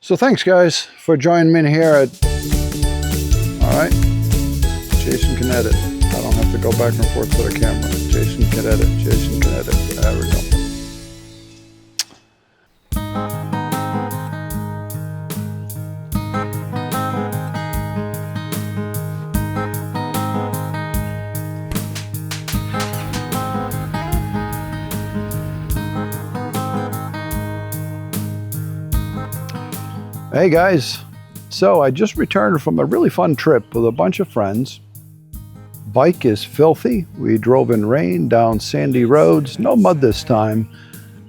So thanks guys for joining me here at, all right, Jason can edit. I don't have to go back and forth to the camera. Jason can edit, Jason can edit. There we go. Hey guys, so I just returned from a really fun trip with a bunch of friends. Bike is filthy. We drove in rain down sandy roads, no mud this time,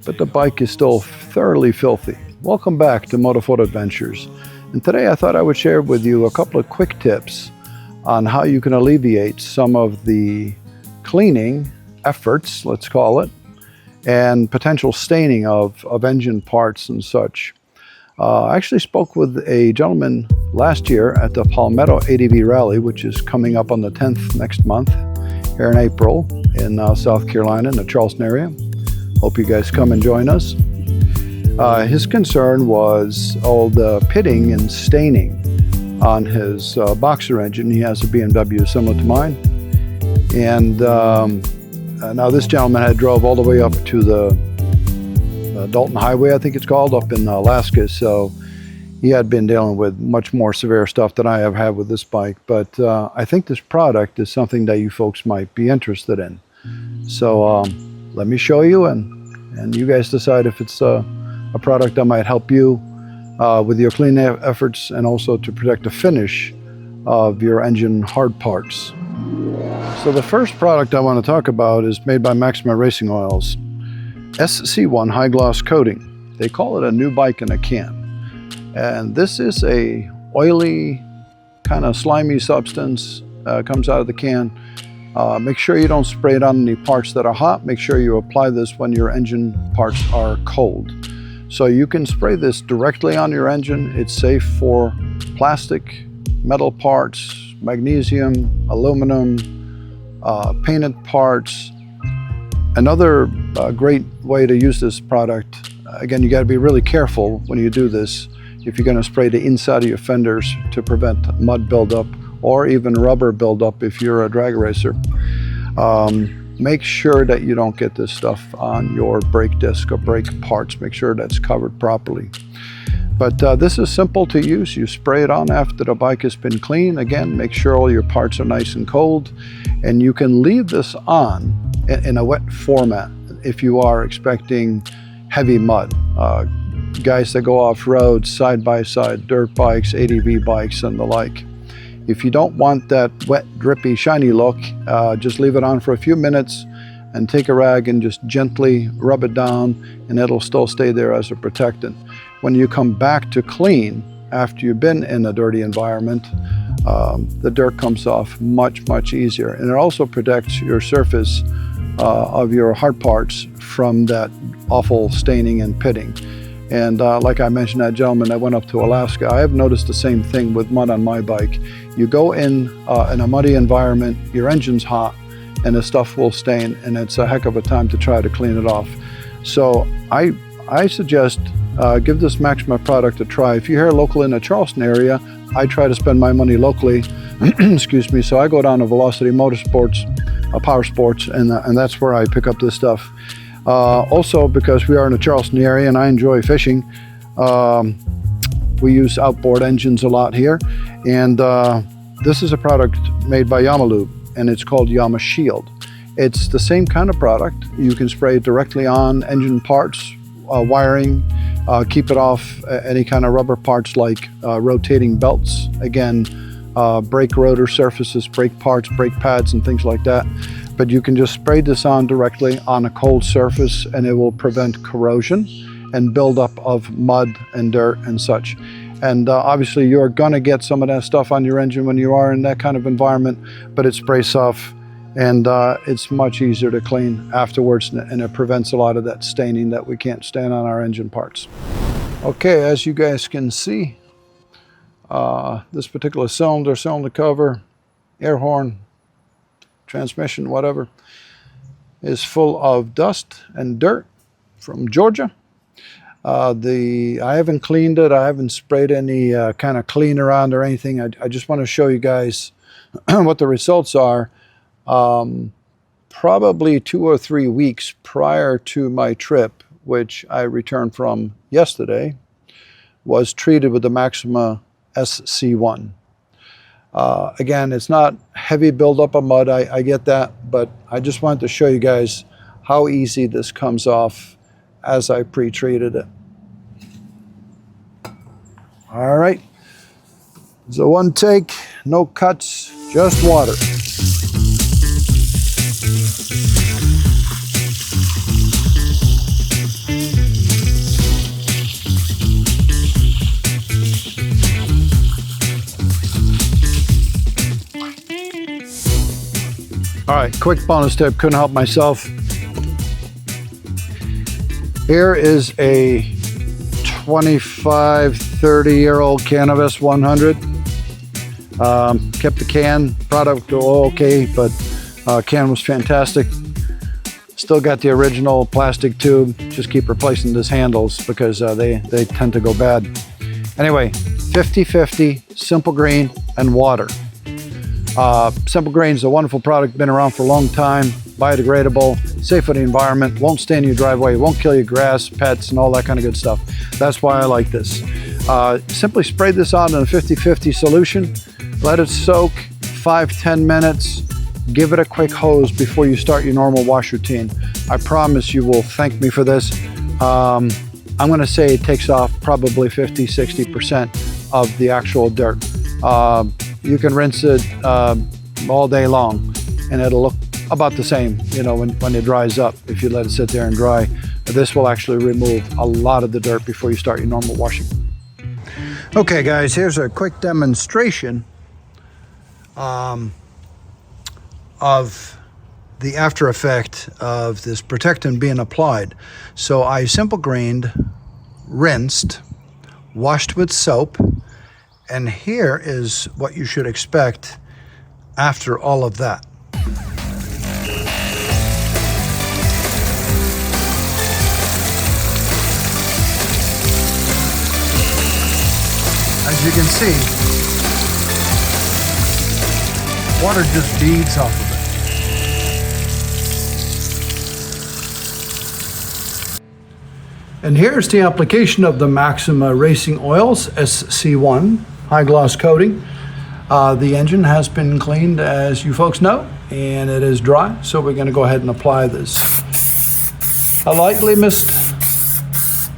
but the bike is still thoroughly filthy. Welcome back to Moto Adventures. And today I thought I would share with you a couple of quick tips on how you can alleviate some of the cleaning efforts, let's call it, and potential staining of engine parts and such. I actually spoke with a gentleman last year at the Palmetto ADV Rally, which is coming up on the 10th next month here in April in South Carolina in the Charleston area. Hope you guys come and join us. His concern was all the pitting and staining on his boxer engine. He has a BMW similar to mine. And now this gentleman had drove all the way up to the Dalton Highway, I think it's called, up in Alaska. So he had been dealing with much more severe stuff than I have had with this bike. But I think this product is something that you folks might be interested in. So let me show you, and you guys decide if it's a product that might help you with your cleaning efforts and also to protect the finish of your engine hard parts. So the first product I want to talk about is made by Maxima Racing Oils. SC1 high gloss coating. They call it a new bike in a can. And this is a oily, kind of slimy substance, comes out of the can. Make sure you don't spray it on any parts that are hot. Make sure you apply this when your engine parts are cold. So you can spray this directly on your engine. It's safe for plastic, metal parts, magnesium, aluminum, painted parts. Another great way to use this product, again, you got to be really careful when you do this if you're going to spray the inside of your fenders to prevent mud buildup or even rubber buildup if you're a drag racer. Make sure that you don't get this stuff on your brake disc or brake parts. Make sure that's covered properly. But this is simple to use. You spray it on after the bike has been clean. Again, make sure all your parts are nice and cold, and you can leave this on in a wet format if you are expecting heavy mud. Guys that go off-road, side-by-side, dirt bikes, ADV bikes, and the like. If you don't want that wet, drippy, shiny look, just leave it on for a few minutes and take a rag and just gently rub it down, and it'll still stay there as a protectant. When you come back to clean after you've been in a dirty environment, the dirt comes off much, much easier. And it also protects your surface of your hard parts from that awful staining and pitting. And like I mentioned, that gentleman that went up to Alaska, I have noticed the same thing with mud on my bike. You go in a muddy environment, your engine's hot, and the stuff will stain, and it's a heck of a time to try to clean it off. So I suggest give this Maxima product a try. If you're here local in the Charleston area, I try to spend my money locally. Excuse me. So I go down to Velocity Motorsports, Power Sports, and that's where I pick up this stuff. Also, because we are in the Charleston area and I enjoy fishing, we use outboard engines a lot here. And this is a product made by Yamalube, and it's called Yama Shield. It's the same kind of product. You can spray it directly on engine parts, wiring, keep it off any kind of rubber parts like rotating belts. Again, brake rotor surfaces, brake parts, brake pads, and things like that. But you can just spray this on directly on a cold surface, and it will prevent corrosion and buildup of mud and dirt and such. And obviously you're gonna get some of that stuff on your engine when you are in that kind of environment, but it sprays off, and it's much easier to clean afterwards, and it prevents a lot of that staining that we can't stand on our engine parts. Okay, as you guys can see, this particular cylinder cover, air horn, transmission, whatever, is full of dust and dirt from Georgia. I haven't cleaned it. I haven't sprayed any kind of cleaner on or anything. I just want to show you guys what the results are. Probably 2 or 3 weeks prior to my trip, which I returned from yesterday, was treated with the Maxima SC1. Again, it's not heavy buildup of mud, I get that, but I just wanted to show you guys how easy this comes off as I pre-treated it. All right, so one take, no cuts, just water. All right, quick bonus tip, couldn't help myself. Here is a 25, 30-year-old Canvas 100. Kept the can, product okay, but can was fantastic. Still got the original plastic tube. Just keep replacing these handles because they tend to go bad. Anyway, 50-50, Simple Green and water. Simple Green is a wonderful product, been around for a long time, biodegradable, safe for the environment, won't stay in your driveway, won't kill your grass, pets, and all that kind of good stuff. That's why I like this. Simply spray this on in a 50-50 solution, let it soak 5-10 minutes, give it a quick hose before you start your normal wash routine. I promise you will thank me for this. I'm going to say it takes off probably 50-60% of the actual dirt. You can rinse it all day long and it'll look about the same, you know, when it dries up, if you let it sit there and dry. This will actually remove a lot of the dirt before you start your normal washing. Okay guys, here's a quick demonstration of the after effect of this protectant being applied. So I simple greened, rinsed, washed with soap, and here is what you should expect after all of that. As you can see, water just beads off of it. And here's the application of the Maxima Racing Oils SC1 high gloss coating. The engine has been cleaned, as you folks know, and it is dry, so we're going to go ahead and apply this. A lightly mist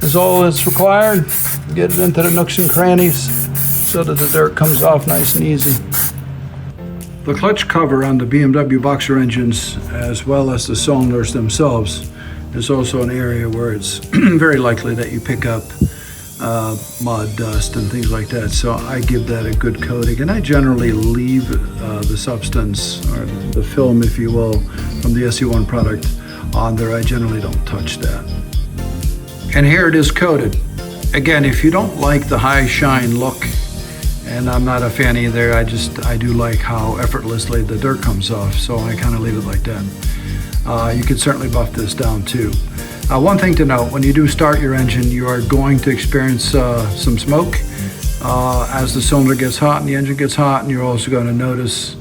is all that's required. Get it into the nooks and crannies so that the dirt comes off nice and easy. The clutch cover on the BMW Boxer engines, as well as the cylinders themselves, is also an area where it's very likely that you pick up mud, dust, and things like that. So I give that a good coating, and I generally leave the substance, or the film, if you will, from the SC1 product on there. I generally don't touch that. And here it is coated. Again, if you don't like the high shine look, and I'm not a fan either, I do like how effortlessly the dirt comes off, so I kind of leave it like that. You can certainly buff this down too. One thing to note, when you do start your engine, you are going to experience some smoke as the cylinder gets hot and the engine gets hot, and you're also going to notice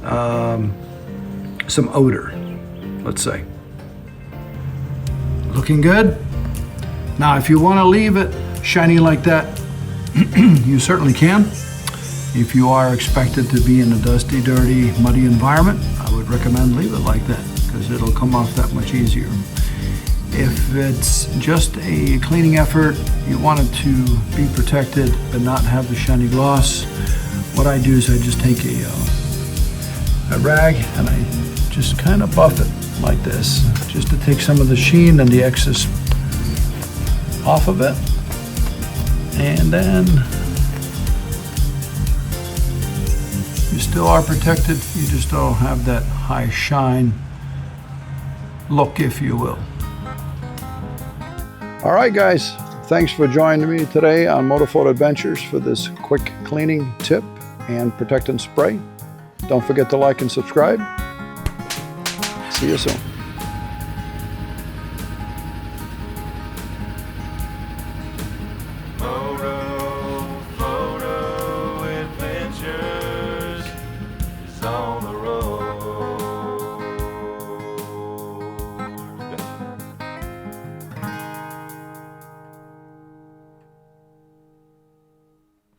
some odor, let's say. Looking good? Now, if you want to leave it shiny like that, you certainly can. If you are expected to be in a dusty, dirty, muddy environment, I would recommend leave it like that, because it'll come off that much easier. If it's just a cleaning effort, you want it to be protected but not have the shiny gloss, what I do is I just take a rag and I just kind of buff it like this, just to take some of the sheen and the excess off of it. And then you still are protected, you just don't have that high shine look, if you will. All right, guys, thanks for joining me today on Moto Adventures for this quick cleaning tip and protectant spray. Don't forget to like and subscribe. See you soon.